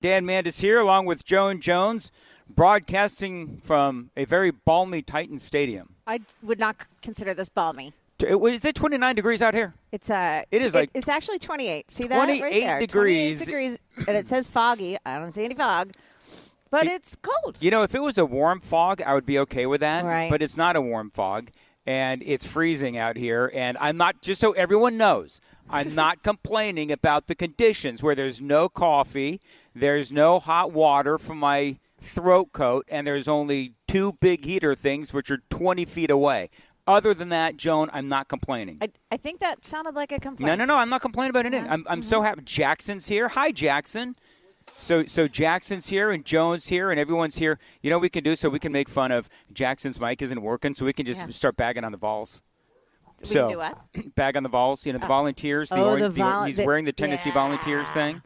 Dan Mandis here, along with Joan Jones, broadcasting from a very balmy Titan Stadium. I would not consider this balmy. Is it 29 degrees out here? It is it's actually 28. See that 28 right there? degrees. 28 degrees, and it says foggy. I don't see any fog, but it's cold. You know, if it was a warm fog, I would be okay with that. Right. But it's not a warm fog, and it's freezing out here. And I'm not, just so everyone knows, I'm not complaining about the conditions where there's no coffee, there's no hot water from my throat coat, and there's only two big heater things which are 20 feet away. Other than that, Joan, I'm not complaining. I think that sounded like a complaint. No, I'm not complaining about anything. Yeah. I'm so happy. Jackson's here. Hi, Jackson. So Jackson's here and Joan's here and everyone's here. You know what we can do so we can make fun of Jackson's mic isn't working, so we can just start bagging on the balls. We can do what? Bag on the balls, the volunteers. He's wearing the Tennessee Volunteers thing.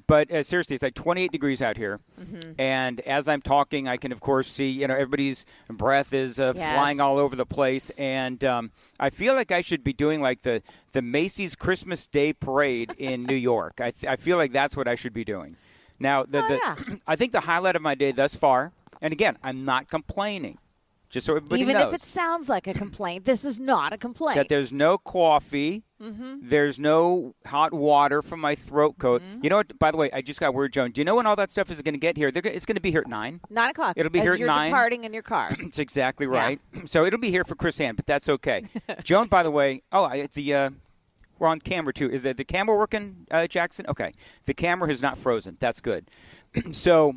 But seriously, it's like 28 degrees out here. Mm-hmm. And as I'm talking, I can, of course, see, everybody's breath is flying all over the place. And I feel like I should be doing like the Macy's Christmas Day Parade in New York. I feel like that's what I should be doing. Now, I think the highlight of my day thus far, and again, I'm not complaining. Just so everybody knows. Even if it sounds like a complaint, this is not a complaint. That there's no coffee, there's no hot water from my throat coat. Mm-hmm. You know what? By the way, I just got word, Joan. Do you know when all that stuff is going to get here? It's going to be here at 9. 9 o'clock. It'll be here at 9. As you're departing in your car. That's exactly right. Yeah. So it'll be here for Chris Ann, but that's okay. Joan, by the way, we're on camera too. Is the camera working, Jackson? Okay. The camera has not frozen. That's good. So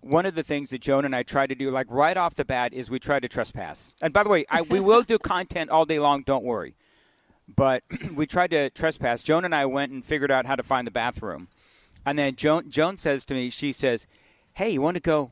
one of the things that Joan and I try to do, like right off the bat, is we try to trespass. And by the way, we will do content all day long, don't worry. But we tried to trespass. Joan and I went and figured out how to find the bathroom. And then Joan says to me, she says, hey, you want to go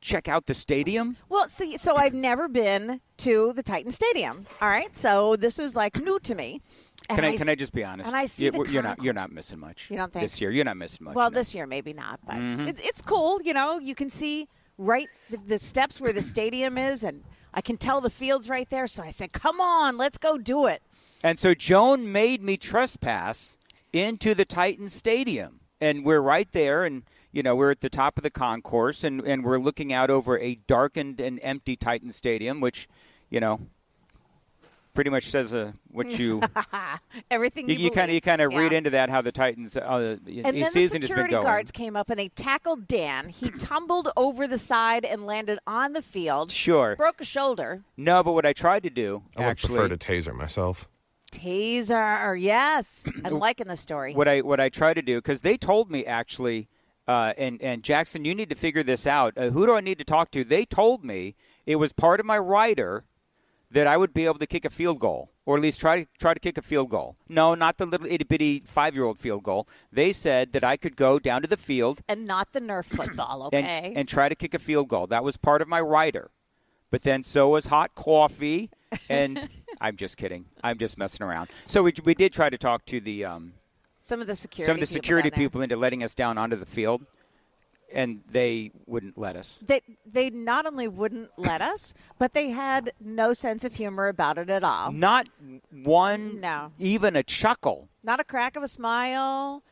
check out the stadium? Well, see, so I've never been to the Titan Stadium, all right? So this was like new to me. Can I just be honest? And I see you're not missing much. You don't think? This year, you're not missing much. Well, no. This year maybe not, but it's cool. You can see right the steps where the stadium is, and I can tell the field's right there. So I said, come on, let's go do it. And so Joan made me trespass into the Titan Stadium. And we're right there, and, we're at the top of the concourse, and we're looking out over a darkened and empty Titan Stadium, which, pretty much says what you everything you kind of read into that how the Titans season has been going. And then the security guards came up and they tackled Dan. He tumbled over the side and landed on the field. Sure, broke a shoulder. No, but what I tried to do, I would prefer to taser myself. Taser, yes. I'm liking the story. What I tried to do, because they told me actually, and Jackson, you need to figure this out. Who do I need to talk to? They told me it was part of my rider that I would be able to kick a field goal, or at least try to kick a field goal. No, not the little itty-bitty 5-year-old field goal. They said that I could go down to the field. And not the Nerf football, okay? And try to kick a field goal. That was part of my rider. But then so was hot coffee, and I'm just kidding. I'm just messing around. So we did try to talk to the some of the security people into letting us down onto the field. And they wouldn't let us. They not only wouldn't let us, but they had no sense of humor about it at all. Not one, even a chuckle. Not a crack of a smile.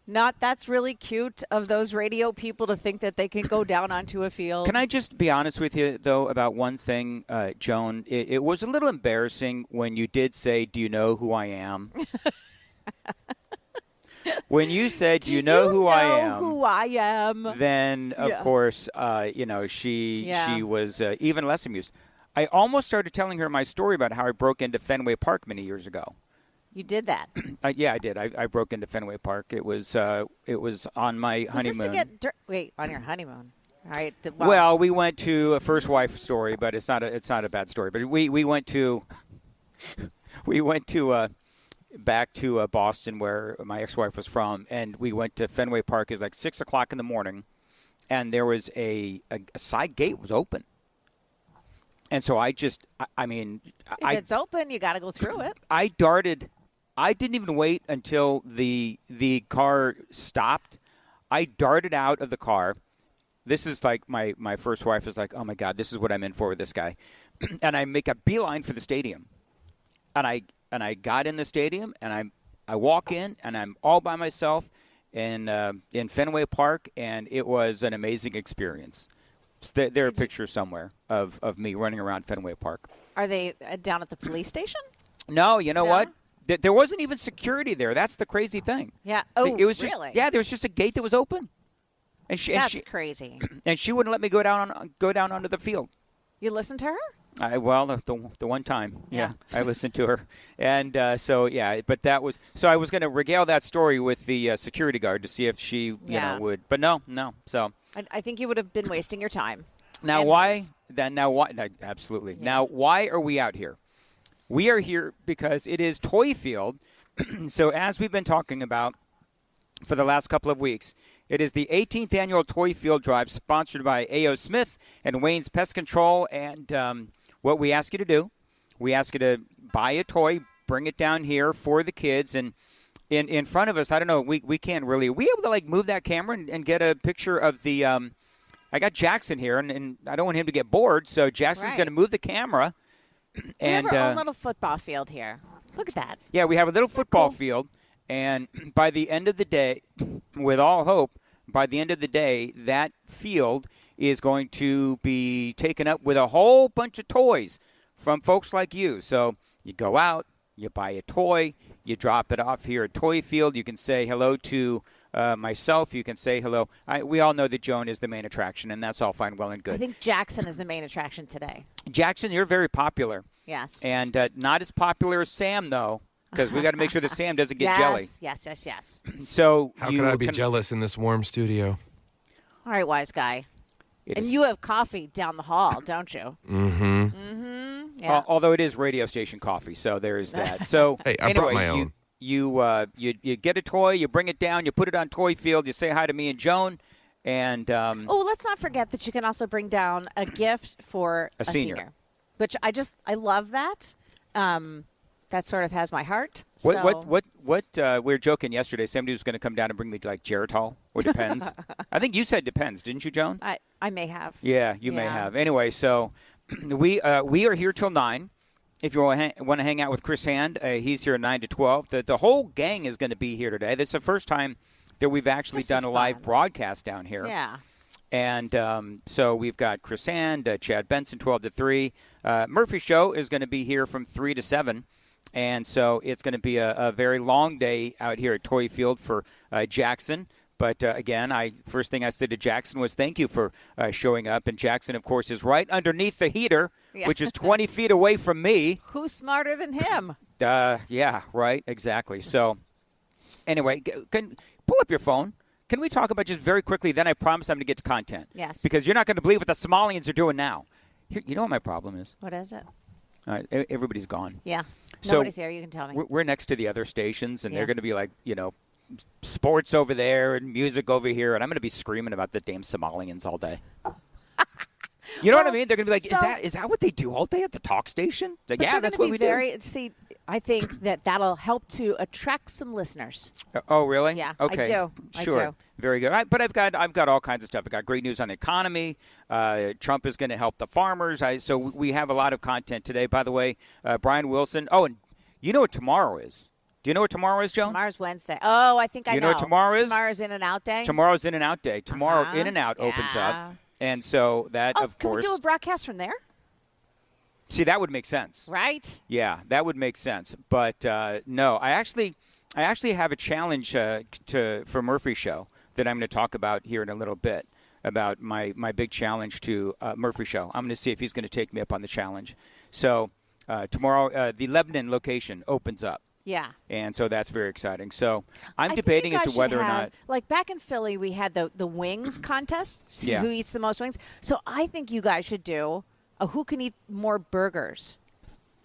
Not that's really cute of those radio people to think that they can go down onto a field. Can I just be honest with you, though, about one thing, Joan? It was a little embarrassing when you did say, do you know who I am? When you said, do you know who I am? Then, of course, she was even less amused. I almost started telling her my story about how I broke into Fenway Park many years ago. You did that? Yeah, I did. I broke into Fenway Park. It was on my honeymoon. On your honeymoon? All right. Well, we went to a first wife story, but it's not a bad story. But we went to back to Boston, where my ex-wife was from, and we went to Fenway Park. It was like 6 o'clock in the morning, and there was a side gate was open. And so if it's open, you got to go through it. I didn't even wait until the car stopped. I darted out of the car. This is like my first wife is like, oh, my God, this is what I'm in for with this guy. And I make a beeline for the stadium. And I got in the stadium, and I walk in, and I'm all by myself, in Fenway Park, and it was an amazing experience. There are pictures somewhere of me running around Fenway Park. Are they down at the police station? No, you know what? There wasn't even security there. That's the crazy thing. Yeah. Oh, it was really? There was just a gate that was open. That's crazy. And she wouldn't let me go down onto the field. You listened to her? The one time, I listened to her, and but that was so. I was going to regale that story with the security guard to see if she, would, but no. So I think you would have been wasting your time. Now why? Absolutely. Yeah. Now why are we out here? We are here because it is Toy Field. So as we've been talking about for the last couple of weeks, it is the 18th annual Toy Field Drive, sponsored by A.O. Smith and Wayne's Pest Control. And what we ask you to do, we ask you to buy a toy, bring it down here for the kids. And in front of us, I don't know, we can't really. Are we able to, move that camera and get a picture of the I got Jackson here, and I don't want him to get bored. So Jackson's going to move the camera. And we have our own little football field here. Look at that. Yeah, we have a little football field. And by the end of the day, with all hope, by the end of the day, that field is going to be taken up with a whole bunch of toys from folks like you. So you go out, you buy a toy, you drop it off here at Toy Field. You can say hello to myself. You can say hello. We all know that Joan is the main attraction, and that's all fine, well, and good. I think Jackson is the main attraction today. Jackson, you're very popular. Yes. And not as popular as Sam, though. Because we got to make sure that Sam doesn't get jelly. Yes. So how can I be jealous in this warm studio? All right, wise guy. And you have coffee down the hall, don't you? Mm-hmm. Mm-hmm. Yeah. Although it is radio station coffee, so there is that. So hey, I brought my own. You get a toy, you bring it down, you put it on Toy Field, you say hi to me and Joan, and let's not forget that you can also bring down a gift for a senior, which I love that. That sort of has my heart. What? We were joking yesterday. Somebody was going to come down and bring me Geritol or Depends. I think you said Depends, didn't you, Joan? I may have. Yeah, you may have. Anyway, so we are here till 9. If you want to hang out with Chris Hand, he's here 9 to 12. The whole gang is going to be here today. This is the first time that we've actually done a live broadcast down here. Yeah. And so we've got Chris Hand, Chad Benson, 12 to 3. Murphy Show is going to be here from 3 to 7. And so it's going to be a very long day out here at Toy Field for Jackson. But, again, first thing I said to Jackson was thank you for showing up. And Jackson, of course, is right underneath the heater, which is 20 feet away from me. Who's smarter than him? Yeah, right, exactly. So, anyway, pull up your phone. Can we talk about just very quickly, then I promise I'm going to get to content. Yes. Because you're not going to believe what the Somalians are doing now. You know what my problem is? What is it? Everybody's gone. Yeah. Nobody's here, you can tell me. We're next to the other stations, and they're going to be like, sports over there and music over here, and I'm going to be screaming about the damn Somalians all day. You know what I mean? They're going to be like, is that what they do all day at the talk station? Like, yeah, that's what we do. See, I think that'll help to attract some listeners. Oh, really? Yeah, okay. I do. Sure. I do. Very good. But I've got all kinds of stuff. I've got great news on the economy. Trump is going to help the farmers. So we have a lot of content today. By the way, Brian Wilson. Oh, and you know what tomorrow is? Do you know what tomorrow is, Joan? Tomorrow's Wednesday. Oh, I think I know. You know what tomorrow is? Tomorrow's In and Out Day. Tomorrow's In and Out Day. Tomorrow In and Out opens up. And so that, of course. Can we do a broadcast from there? See, that would make sense. Right? Yeah, that would make sense. But no, I actually have a challenge for Murphy Show that I'm going to talk about here in a little bit, about my big challenge to Murphy Show. I'm going to see if he's going to take me up on the challenge. So tomorrow, the Lebanon location opens up. Yeah. And so that's very exciting. So I'm debating as to whether or not. Like back in Philly, we had the wings contest, see who eats the most wings. So I think you guys should do a who can eat more burgers,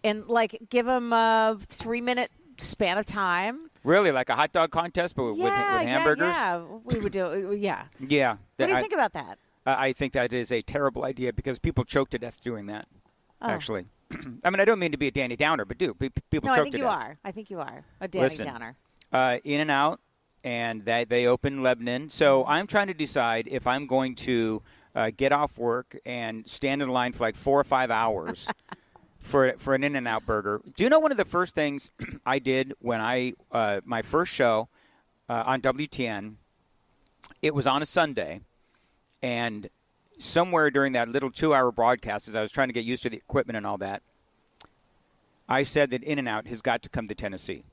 and give them a 3-minute span of time. Really, like a hot dog contest, but with hamburgers? Yeah, we would do. Yeah. Yeah. What do you think about that? I think that is a terrible idea because people choke to death doing that. Actually. I mean, I don't mean to be a Danny Downer, but people choke to death. I think you are a Danny Downer. In and Out, and they open Lebanon. So I'm trying to decide if I'm going to get off work and stand in line for 4 or 5 hours for an In and Out burger. Do you know one of the first things I did when my first show on WTN. It was on a Sunday, and somewhere during that little 2-hour broadcast, as I was trying to get used to the equipment and all that, I said that In-N-Out has got to come to Tennessee.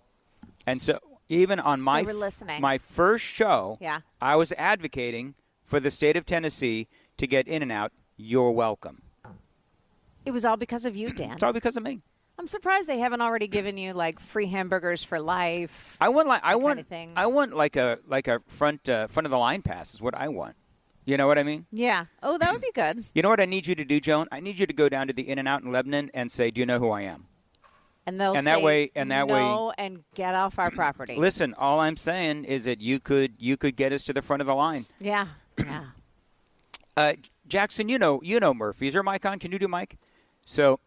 And so even on my first show, I was advocating for the state of Tennessee to get In-N-Out. You're welcome. It was all because of you, Dan. It's all because of me. I'm surprised they haven't already given you like free hamburgers for life. I want like a front of the line pass is what I want. You know what I mean? Yeah. Oh, that would be good. You know what I need you to do, Joan? I need you to go down to the In-N-Out in Lebanon and say, "Do you know who I am?" And they'll say no and get off our property. Listen, all I'm saying is that you could get us to the front of the line. Yeah. Yeah. Jackson, you know Murphy. Is there a mic on? Can you do Mike? So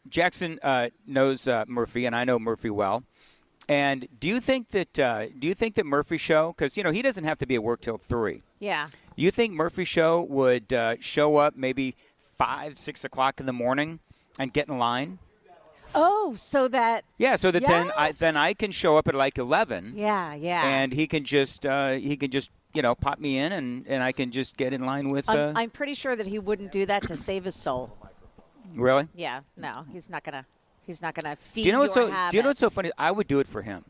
Jackson knows Murphy, and I know Murphy well. And do you think that Murphy show, because he doesn't have to be at work till 3. Yeah. You think Murphy show would show up maybe 5, 6 o'clock in the morning and get in line? Oh, so that then I can show up at like 11. Yeah. And he can just pop me in and I can just get in line with. I'm pretty sure that he wouldn't do that to save his soul. Really? Yeah. No, he's not gonna feed Do you know habit. what's so funny? I would do it for him.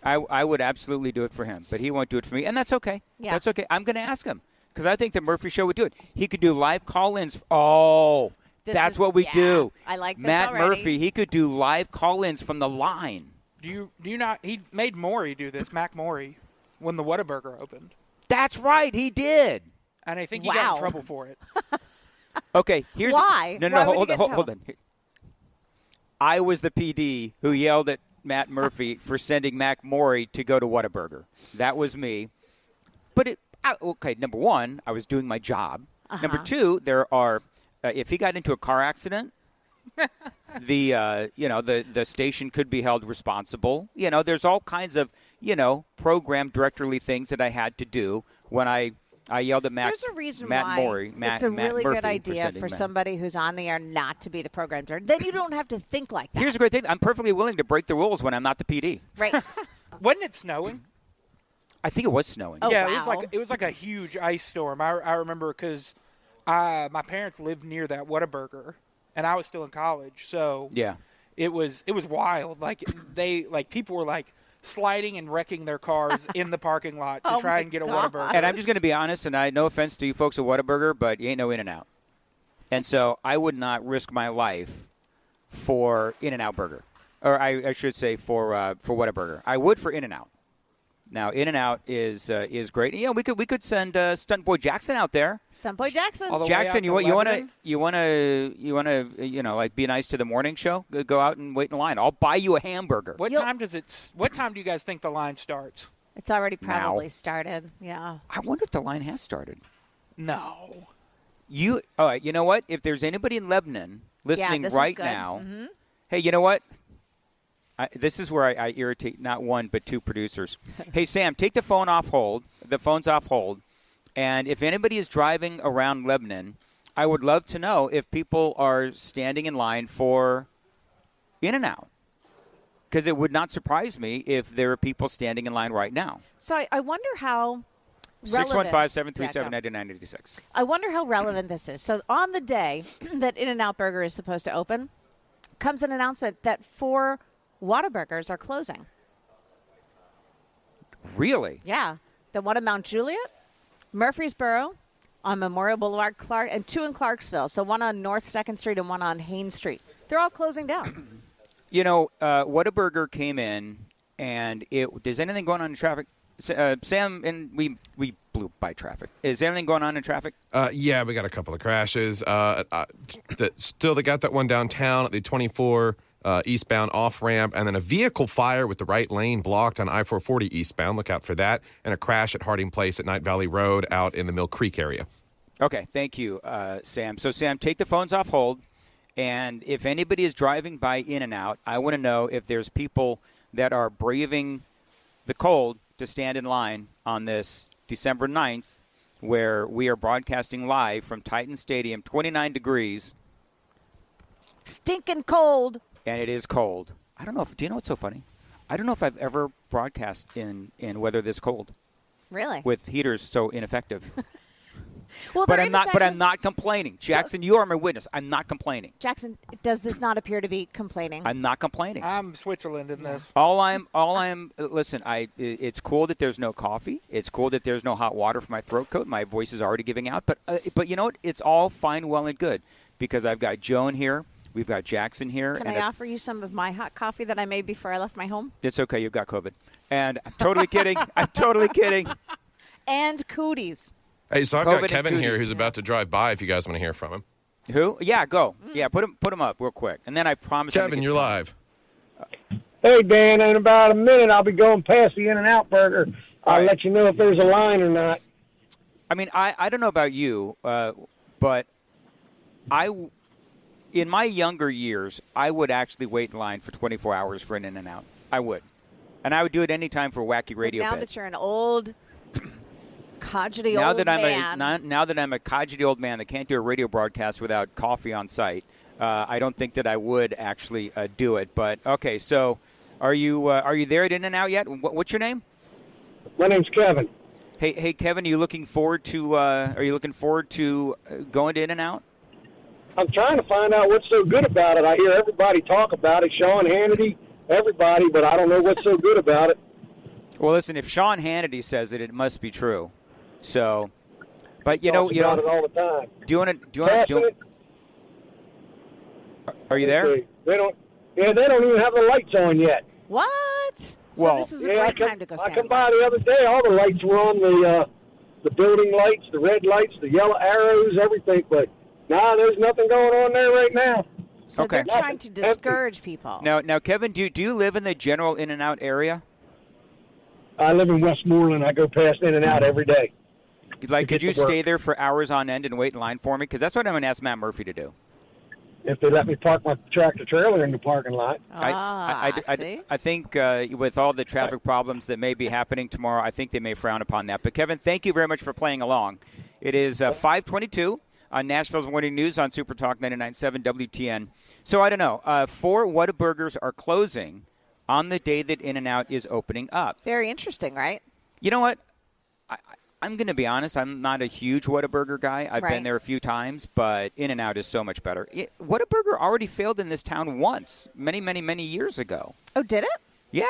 I would absolutely do it for him, but he won't do it for me, and that's okay. Yeah. That's okay. I'm going to ask him because I think the Murphy Show would do it. He could do live call-ins. Oh, that's what we do. I like this Matt already. Murphy. He could do live call-ins from the line. Do you not? He made Maury do this, Mac Maury, when the Whataburger opened. That's right, he did. And I think he got in trouble for it. Okay, here's why? Hold on. I was the PD who yelled at Matt Murphy for sending Mac Maury to go to Whataburger. That was me. But number one, I was doing my job. Number two, there are if he got into a car accident, the station could be held responsible. There's all kinds of program directorly things that I had to do when I yelled at There's a reason Matt why Maury, it's a really Murphy good idea for somebody who's on the air not to be the program director. Then you don't have to think like that. Here's a great thing. I'm perfectly willing to break the rules when I'm not the PD. Right. Wasn't it snowing? I think it was snowing. Oh, yeah, wow. it was like a huge ice storm. I remember because my parents lived near that Whataburger, and I was still in college. So yeah, it was wild. People were sliding and wrecking their cars in the parking lot to try and get a Whataburger. And I'm just going to be honest, and no offense to you folks at Whataburger, but you ain't no In-N-Out. And so I would not risk my life for In-N-Out Burger. Or I should say for Whataburger. I would for In-N-Out. Now, In-N-Out is great. We could send Stunt Boy Jackson out there. Stunt Boy Jackson. Jackson, you want to be nice to the morning show? Go out and wait in line. I'll buy you a hamburger. What time do you guys think the line starts? It's already probably started. Yeah. I wonder if the line has started. No. You know what? If there's anybody in Lebanon listening right now, hey, you know what? This is where I irritate not one but two producers. Hey, Sam, take the phone off hold. The phone's off hold. And if anybody is driving around Lebanon, I would love to know if people are standing in line for In-N-Out. Because it would not surprise me if there are people standing in line right now. So I wonder how relevant. 615-737-9986. I wonder how relevant this is. So on the day that In-N-Out Burger is supposed to open, comes an announcement that 4 Whataburgers are closing. Really? Yeah. The one in Mount Juliet, Murfreesboro, on Memorial Boulevard, and 2 in Clarksville. So one on North 2nd Street and one on Haynes Street. They're all closing down. Whataburger came in, and does anything going on in traffic? Sam, and we blew by traffic. Is anything going on in traffic? Yeah, we got a couple of crashes. They got that one downtown at the 24 eastbound off-ramp, and then a vehicle fire with the right lane blocked on I-440 eastbound. Look out for that. And a crash at Harding Place at Night Valley Road out in the Mill Creek area. Okay, thank you, Sam. So, Sam, take the phones off hold. And if anybody is driving by In-N-Out, I want to know if there's people that are braving the cold to stand in line on this December 9th, where we are broadcasting live from Titan Stadium, 29 degrees. Stinking cold. And it is cold. I don't know do you know what's so funny? I don't know if I've ever broadcast in weather this cold Really? with heaters so ineffective. Well, But they're I'm not complaining. Jackson, you are my witness. I'm not complaining. Jackson, does this not appear to be complaining? I'm not complaining. I'm Switzerland in this. Listen, it's cool that there's no coffee. It's cool that there's no hot water for my throat coat. My voice is already giving out. But you know what? It's all fine, well, and good because I've got Joan here. We've got Jackson here. Can I offer you some of my hot coffee that I made before I left my home? It's okay. You've got COVID. And I'm totally kidding. I'm totally kidding. And cooties. Hey, so I've COVID got Kevin and here cooties. who's about to drive by if you guys want to hear from him. Who? Yeah, go. Yeah, put him up real quick. And then I promise Kevin, you're live. Hey, Dan, in about a minute, I'll be going past the In-N-Out Burger. I'll right. let you know if there's a line or not. I mean, I don't know about you, but in my younger years, I would actually wait in line for 24 hours for an In-N-Out. I would. And I would do it any time for a wacky radio Now bit. that you're an old, codgety now old that man. now that I'm a codgety old man that can't do a radio broadcast without coffee on site, I don't think that I would actually do it. But okay, so are you there at In-N-Out yet? What's your name? My name's Kevin. Hey, Kevin, are you looking forward to going to In-N-Out? I'm trying to find out what's so good about it. I hear everybody talk about it, Sean Hannity, everybody, but I don't know what's so good about it. Well, listen, if Sean Hannity says it, it must be true. So, but you know, Talks about it all the time. do you want to? Are you there? They don't even have the lights on yet. What? So Well, this is a great time to go stand I come by the other day, all the lights were on, the building lights, the red lights, the yellow arrows, everything, but there's nothing going on there right now. So Okay. they're trying to discourage people. Now, Kevin, do you live in the general In-N-Out area? I live in Westmoreland. I go past In-N-Out every day. Like, could get you to work. stay there for hours on end and wait in line for me? Because that's what I'm going to ask Matt Murphy to do. If they let me park my tractor trailer in the parking lot. See? I think with all the traffic problems that may be happening tomorrow, I think they may frown upon that. But, Kevin, thank you very much for playing along. It is 5:22 on Nashville's Morning News on Super Talk 99.7 WTN. So, I don't know. 4 Whataburgers are closing on the day that In-N-Out is opening up. Very interesting, right? You know what? I'm going to be honest. I'm not a huge Whataburger guy. I've been there a few times, but In-N-Out is so much better. Whataburger already failed in this town once, many, many, many years ago. Oh, did it? Yeah.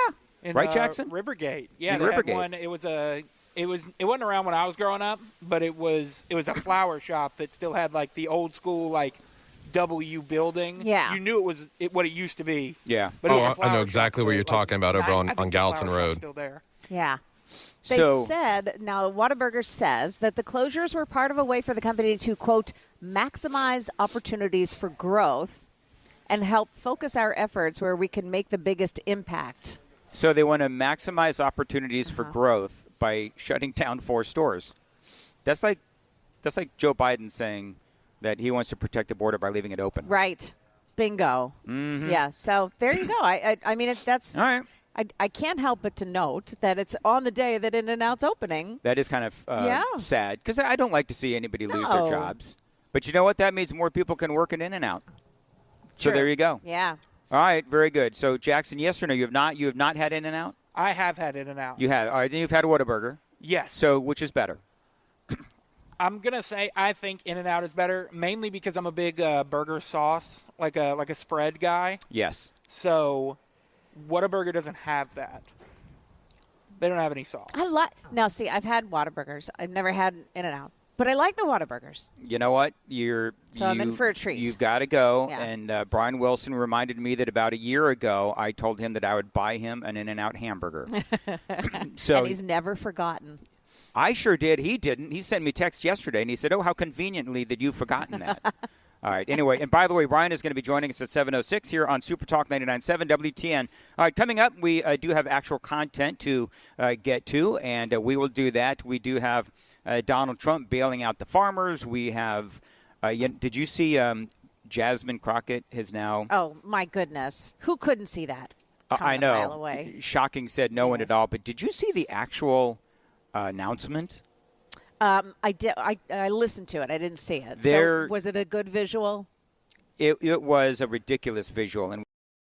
Right, Jackson? Rivergate. Yeah, In they Rivergate. had one. It wasn't around when I was growing up, but it was a flower shop that still had like the old school like W building. Yeah. You knew it was what it used to be. Yeah. But it was a I know flower exactly shop what that, you're like, talking about over I on think the Gallatin flower shop's Road. Still there. Yeah. They said, now Whataburger says that the closures were part of a way for the company to, quote, maximize opportunities for growth and help focus our efforts where we can make the biggest impact. So they want to maximize opportunities for growth by shutting down 4 stores. That's like Joe Biden saying that he wants to protect the border by leaving it open. Right. Bingo. Mm-hmm. Yeah. So there you go. I mean, that's all right. I can't help but to note that it's on the day that In-N-Out's opening. That is kind of sad because I don't like to see anybody lose their jobs. But you know what? That means more people can work in In-N-Out. So there you go. Yeah. All right. Very good. So Jackson, yes or no? You have not had In-N-Out? I have had In-N-Out. You have. All right. Then you've had a Whataburger. Yes. So which is better? I'm gonna say I think In-N-Out is better, mainly because I'm a big burger sauce, like a spread guy. Yes. So Whataburger doesn't have that. They don't have any sauce. Now, see, I've had Whataburgers. I've never had In-N-Out. But I like the Whataburgers. You know what? I'm in for a treat. You've got to go. Yeah. And Brian Wilson reminded me that about a year ago, I told him that I would buy him an In-N-Out hamburger. So and he's never forgotten. I sure did. He didn't. He sent me a text yesterday, and he said, how conveniently that you've forgotten that. All right. Anyway, and by the way, Brian is going to be joining us at 7:06 here on Super Talk 99.7 WTN. All right, coming up, we do have actual content to get to, and we will do that. We do have Donald Trump bailing out the farmers. We have did you see Jasmine Crockett has now? Oh, my goodness. Who couldn't see that? I A know. mile away. Shocking, said no one at all. But did you see the actual announcement? I did. I listened to it. I didn't see it. So was it a good visual? It was a ridiculous visual, and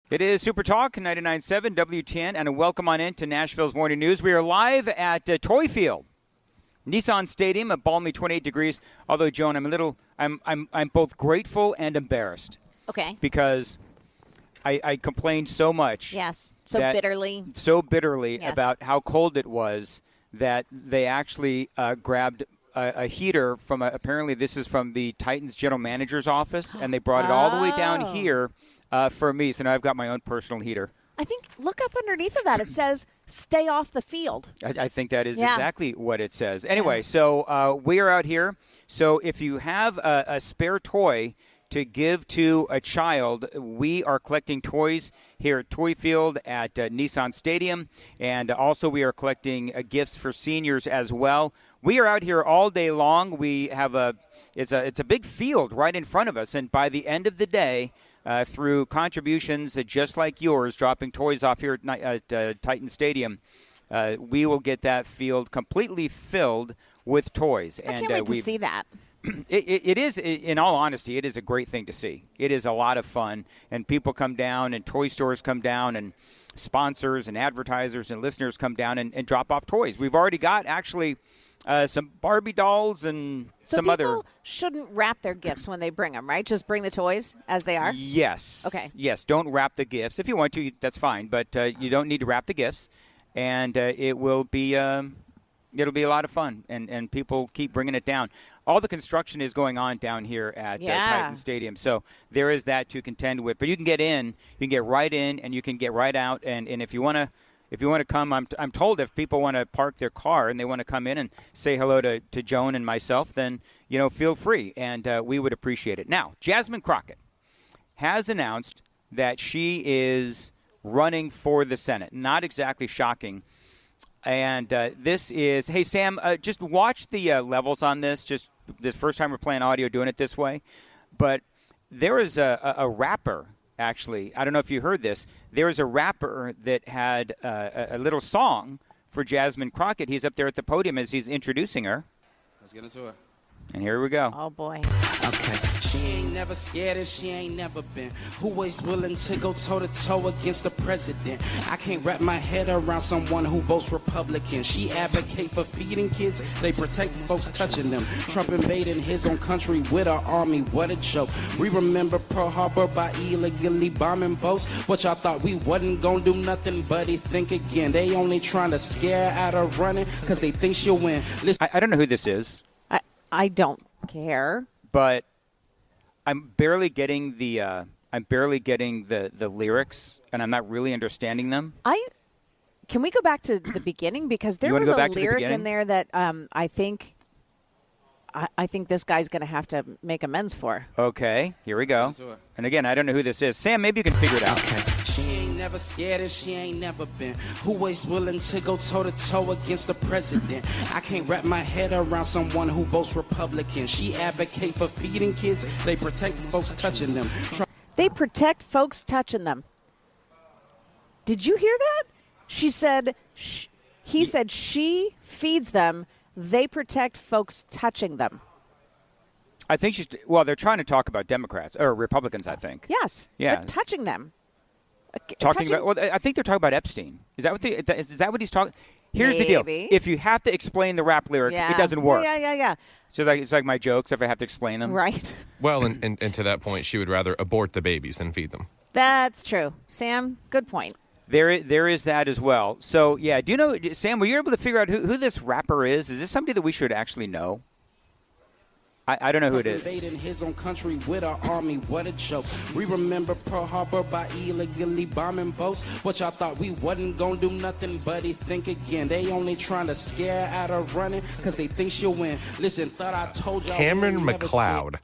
It is Super Talk 99.7 WTN, and a welcome on in to Nashville's Morning News. We are live at Toy Field, Nissan Stadium, a balmy 28 degrees. Although, Joan, I'm both grateful and embarrassed. Okay. Because I complained so much. Yes. So bitterly. Yes. About how cold it was that they actually grabbed a heater from apparently this is from the Titans general manager's office, and they brought it all the way down here for me. So now I've got my own personal heater. I think, look up underneath of that. It says, stay off the field. I think that is exactly what it says. Anyway, so we are out here. So if you have a spare toy to give to a child, we are collecting toys here at Toy Field at Nissan Stadium. And also we are collecting gifts for seniors as well. We are out here all day long. We have it's a big field right in front of us. And by the end of the day, through contributions just like yours, dropping toys off here at Titan Stadium, we will get that field completely filled with toys. I can't wait to see that. It is, in all honesty, it is a great thing to see. It is a lot of fun, and people come down, and toy stores come down, and sponsors and advertisers and listeners come down and drop off toys. We've already got, actually, some Barbie dolls and some other. So people shouldn't wrap their gifts when they bring them, right? Just bring the toys as they are? Yes. Okay. Yes, don't wrap the gifts. If you want to, that's fine, but you don't need to wrap the gifts, and it will be it'll be a lot of fun, and people keep bringing it down. All the construction is going on down here at Titan Stadium, so there is that to contend with. But you can get in, you can get right in, and you can get right out. And if you want to come, I'm told if people want to park their car and they want to come in and say hello to Joan and myself, then feel free, and we would appreciate it. Now, Jasmine Crockett has announced that she is running for the Senate. Not exactly shocking. And this is, hey, Sam, just watch the levels on this. Just the first time we're playing audio doing it this way. But there is a rapper, actually. I don't know if you heard this. There is a rapper that had a little song for Jasmine Crockett. He's up there at the podium as he's introducing her. Let's get into it. And here we go. Oh, boy. Okay. She ain't never scared and she ain't never been. Who is willing to go toe-to-toe against the president? I can't wrap my head around someone who votes Republican. She advocate for feeding kids. They protect folks touching them. Trump invading his own country with our army. What a joke. We remember Pearl Harbor by illegally bombing boats. Which I thought we wasn't gonna do nothing, buddy. Think again. They only trying to scare out of running because they think she'll win. I don't know who this is. I don't care. But I'm barely getting the lyrics, and I'm not really understanding them. Can we go back to the beginning, because there was a lyric in there that I think this guy's going to have to make amends for. Okay, here we go. And again, I don't know who this is. Sam, maybe you can figure it out. Okay. She ain't never scared and she ain't never been. Who is willing to go toe-to-toe against the president? I can't wrap my head around someone who votes Republican. She advocate for feeding kids. They protect folks touching them. They protect folks touching them. Did you hear that? She said, he said she feeds them. They protect folks touching them. I think they're trying to talk about Democrats or Republicans, I think. Yes. Yeah. They're touching them. I think they're talking about Epstein. Is that what he's talking? Here's the deal. If you have to explain the rap lyric, it doesn't work. Yeah. So it's like my jokes if I have to explain them. Right. Well, and to that point, she would rather abort the babies than feed them. That's true. Sam, good point. There is that as well. So, yeah, do you know, Sam, were you able to figure out who this rapper is? Is this somebody that we should actually know? I don't know who it is. Invading his own country with our army, what a joke. We remember Pearl Harbor by illegally bombing boats, which I thought we wasn't gonna do nothing, buddy. Think again. They only trying to scare out of running because they think she'll win. Listen, thought I told y'all. Cameron McLeod.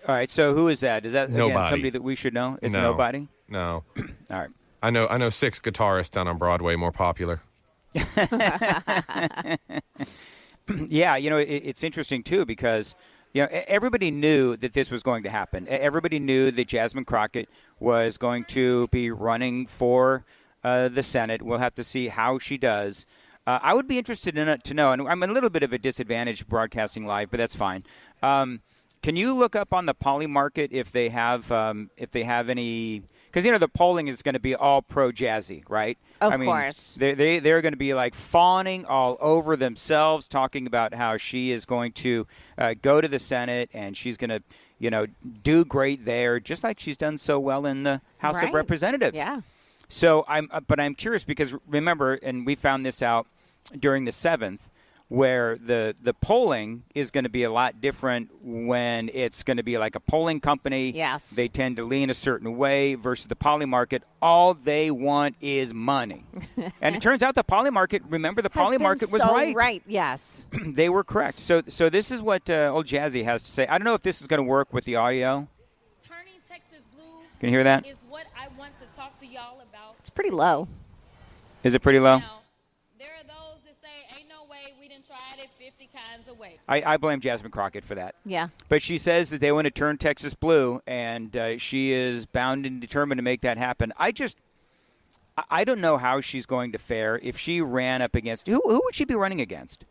All right, so who is that? Is that again, nobody. Somebody that we should know? Is nobody? No. All right. I know 6 guitarists down on Broadway more popular. Yeah, it's interesting too because everybody knew that this was going to happen. Everybody knew that Jasmine Crockett was going to be running for the Senate. We'll have to see how she does. I would be interested to know, and I'm a little bit of a disadvantage broadcasting live, but that's fine. Can you look up on the Poly Market if they have any? because the polling is going to be all pro-Jazzy, right? Of course. They're going to be like fawning all over themselves, talking about how she is going to go to the Senate and she's going to, do great there, just like she's done so well in the House of Representatives. Yeah. So I'm curious because remember, and we found this out during the 7th, where the polling is going to be a lot different when it's going to be like a polling company. Yes. They tend to lean a certain way versus the poly market. All they want is money. And it turns out the poly market, remember, the poly market was right. Right, yes. They were correct. So this is what old Jazzy has to say. I don't know if this is going to work with the audio. Turning Texas blue. Can you hear that? Is what I want to talk to y'all about. It's pretty low. Is it pretty low? Now, there are those that say, ain't no way, we done tried it 50 kinds of ways. I blame Jasmine Crockett for that. Yeah. But she says that they want to turn Texas blue, and she is bound and determined to make that happen. I don't know how she's going to fare if she ran up against – who would she be running against?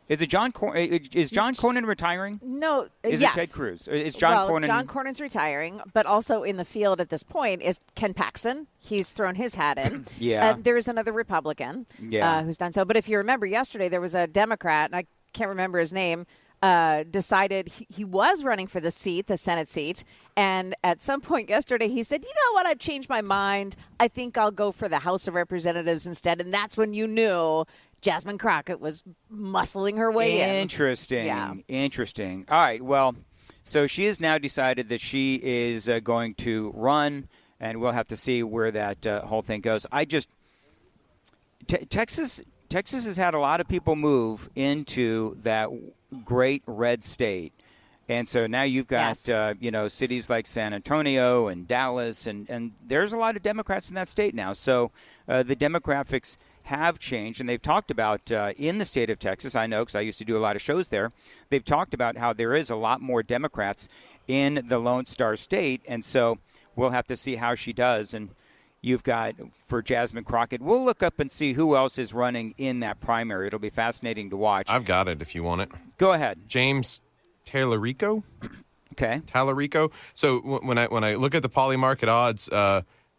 Is it John Cornyn retiring? No. Is yes. it Ted Cruz? Is John Cornyn – John Cornyn's retiring, but also in the field at this point is Ken Paxton. He's thrown his hat in. Yeah. There is another Republican who's done so. But if you remember yesterday, there was a Democrat, and I can't remember his name, decided he was running for the seat, the Senate seat. And at some point yesterday, he said, you know what, I've changed my mind. I think I'll go for the House of Representatives instead. And that's when you knew Jasmine Crockett was muscling her way in. Interesting. Yeah. Interesting. All right. Well, so she has now decided that she is going to run, and we'll have to see where that whole thing goes. Texas has had a lot of people move into that great red state. And so now you've got, cities like San Antonio and Dallas, and there's a lot of Democrats in that state now. So the demographics have changed, and they've talked about in the state of Texas, I know because I used to do a lot of shows there, they've talked about how there is a lot more Democrats in the Lone Star State, and so we'll have to see how she does. And you've got, for Jasmine Crockett, we'll look up and see who else is running in that primary. It'll be fascinating to watch. I've got it if you want it. Go ahead. James Tallarico. Okay. Tallarico. So when I look at the poly market odds,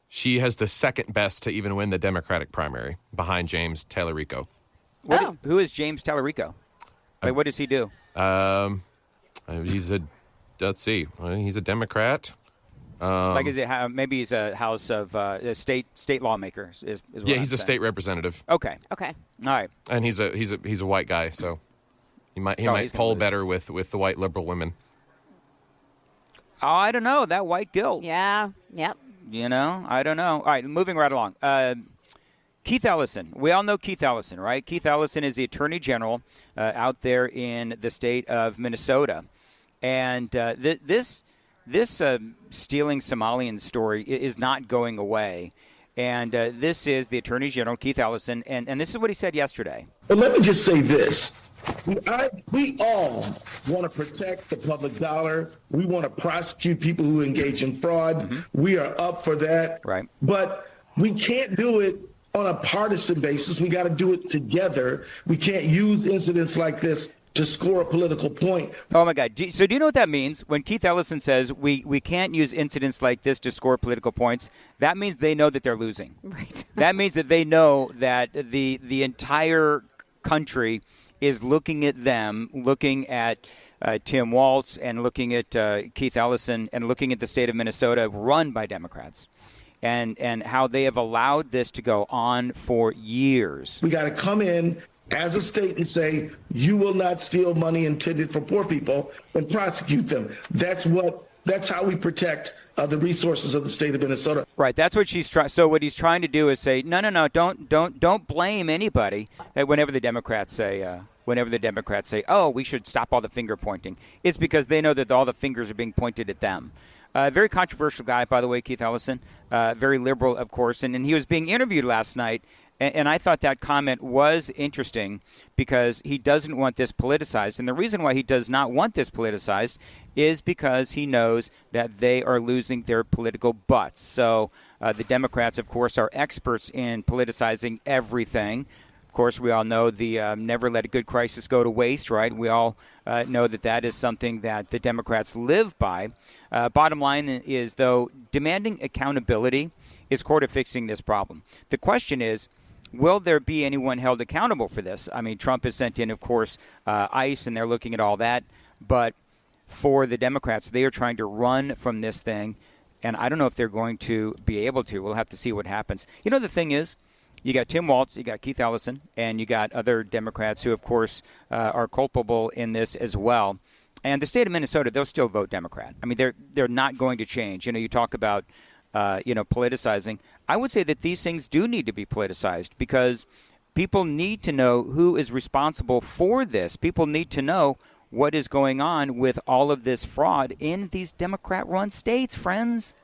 she has the second best to even win the Democratic primary behind James Tallarico. Who is James Tallarico? What does he do? He's a Democrat. Maybe he's a House of state lawmaker. Is what he's a state representative. Okay. Okay. All right. And he's a white guy, so he might poll better with the white liberal women. Oh, I don't know. That white guilt. Yeah. Yep. I don't know. All right, moving right along. Keith Ellison. We all know Keith Ellison, right? Keith Ellison is the Attorney General out there in the state of Minnesota. And this stealing Somalians story is not going away. And this is the Attorney General, Keith Ellison, and this is what he said yesterday. But let me just say this. We all want to protect the public dollar. We want to prosecute people who engage in fraud. Mm-hmm. We are up for that. Right. But we can't do it on a partisan basis. We got to do it together. We can't use incidents like this to score a political point. Oh, my God. So do you know what that means? When Keith Ellison says we can't use incidents like this to score political points, that means they know that they're losing. Right. That means that they know that the entire country is looking at them, looking at Tim Walz and looking at Keith Ellison and looking at the state of Minnesota run by Democrats and how they have allowed this to go on for years. We got to come in as a state and say, you will not steal money intended for poor people and prosecute them. That's how we protect the resources of the state of Minnesota. Right. That's what she's trying. So what he's trying to do is say, no, don't blame anybody. Whenever the Democrats say, oh, we should stop all the finger pointing, it's because they know that all the fingers are being pointed at them. Very controversial guy, by the way, Keith Ellison. Very liberal, of course, and he was being interviewed last night. And I thought that comment was interesting because he doesn't want this politicized. And the reason why he does not want this politicized is because he knows that they are losing their political butts. So the Democrats, of course, are experts in politicizing everything. Of course, we all know the never let a good crisis go to waste, right? We all know that is something that the Democrats live by. Bottom line is, though, demanding accountability is core to fixing this problem. The question is, will there be anyone held accountable for this? I mean, Trump has sent in, of course, ICE, and they're looking at all that. But for the Democrats, they are trying to run from this thing, and I don't know if they're going to be able to. We'll have to see what happens. You know, the thing is, you got Tim Walz, you got Keith Ellison, and you got other Democrats who, of course, are culpable in this as well. And the state of Minnesota, they'll still vote Democrat. I mean, they're not going to change. You know, you talk about, politicizing. I would say that these things do need to be politicized because people need to know who is responsible for this. People need to know what is going on with all of this fraud in these Democrat-run states, friends.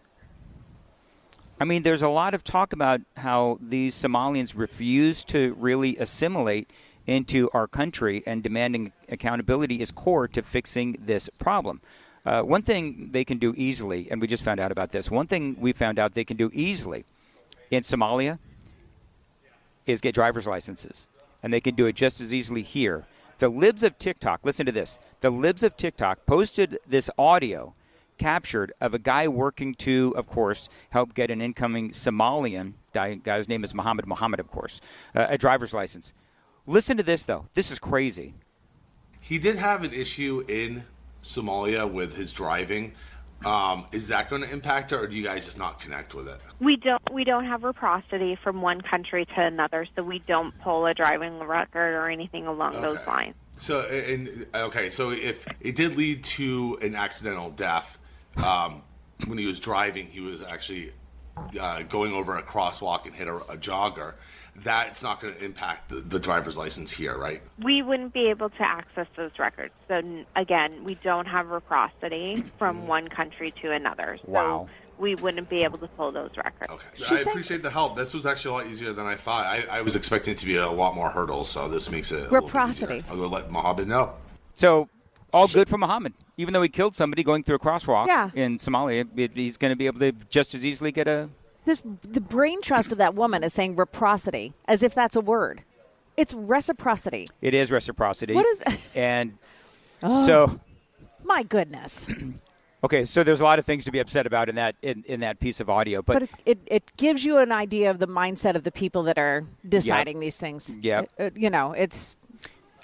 I mean, there's a lot of talk about how these Somalians refuse to really assimilate into our country, and demanding accountability is core to fixing this problem. One thing they can do easily, and we just found out about this, one thing we found out they can do easily in Somalia is get driver's licenses. And they can do it just as easily here. The libs of TikTok, listen to this, the libs of TikTok posted this audio captured of a guy working to, of course, help get an incoming Somalian, guy's name is Mohammed, of course, a driver's license. Listen to this, though. This is crazy. He did have an issue in Somalia with his driving. Is that going to impact it, or do you guys just not connect with it? We don't have reciprocity from one country to another, so we don't pull a driving record or anything along those lines. So if it did lead to an accidental death, when he was driving, he was actually going over a crosswalk and hit a jogger. That's not going to impact the driver's license here, right? We wouldn't be able to access those records. So, again, we don't have reciprocity from one country to another. So we wouldn't be able to pull those records. Okay. I appreciate the help. This was actually a lot easier than I thought. I was expecting it to be a lot more hurdles, so this makes it reciprocity. I'll go let Mohammed know. So, all good for Mohammed. Even though he killed somebody going through a crosswalk in Somalia, he's going to be able to just as easily get a... The brain trust of that woman is saying reciprocity, as if that's a word. It's reciprocity. It is reciprocity. What is... And so... My goodness. Okay, so there's a lot of things to be upset about in that piece of audio. But it gives you an idea of the mindset of the people that are deciding these things. Yeah. It's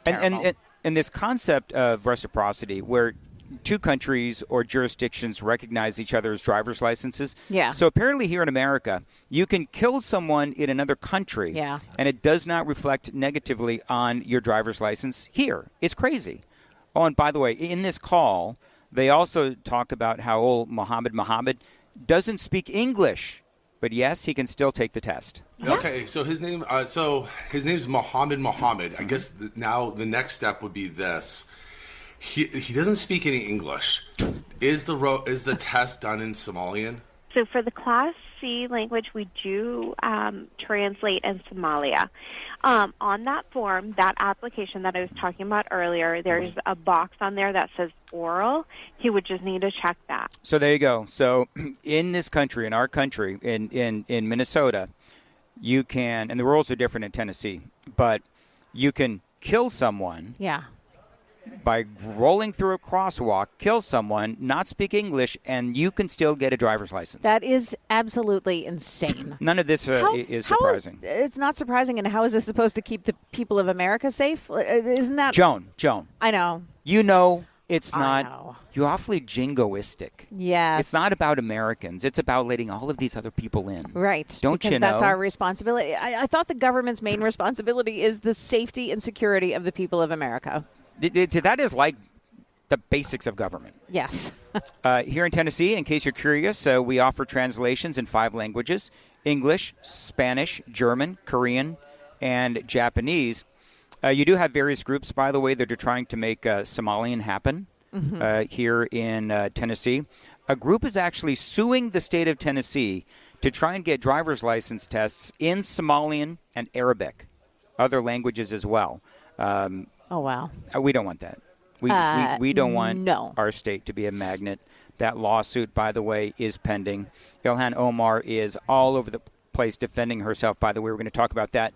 terrible. And this concept of reciprocity, where two countries or jurisdictions recognize each other's driver's licenses. Yeah. So apparently here in America, you can kill someone in another country, and it does not reflect negatively on your driver's license here. It's crazy. Oh, and by the way, in this call, they also talk about how old Mohammed doesn't speak English, but yes, he can still take the test. Okay, so his name, his name's Mohammed. I guess now the next step would be this. He doesn't speak any English. Is the test done in Somalian? So for the Class C language, we do translate in Somalia. On that form, that application that I was talking about earlier, there's a box on there that says oral. He would just need to check that. So there you go. So in this country, in our country, in Minnesota, you can, and the rules are different in Tennessee, but you can kill someone. Yeah. By rolling through a crosswalk, kill someone, not speak English, and you can still get a driver's license. That is absolutely insane. None of this is surprising. It's not surprising, and how is this supposed to keep the people of America safe? Isn't that... Joan. I know. You know it's not... You're awfully jingoistic. Yes. It's not about Americans. It's about letting all of these other people in. Right. Don't you know? Because that's our responsibility. I thought the government's main responsibility is the safety and security of the people of America. That is like the basics of government. Yes. Here in Tennessee, in case you're curious, we offer translations in 5 languages: English, Spanish, German, Korean, and Japanese. You do have various groups, by the way, that are trying to make Somalian happen here in Tennessee. A group is actually suing the state of Tennessee to try and get driver's license tests in Somalian and Arabic, other languages as well. Oh, wow. We don't want that. We don't want our state to be a magnet. That lawsuit, by the way, is pending. Ilhan Omar is all over the place defending herself, by the way. We're going to talk about that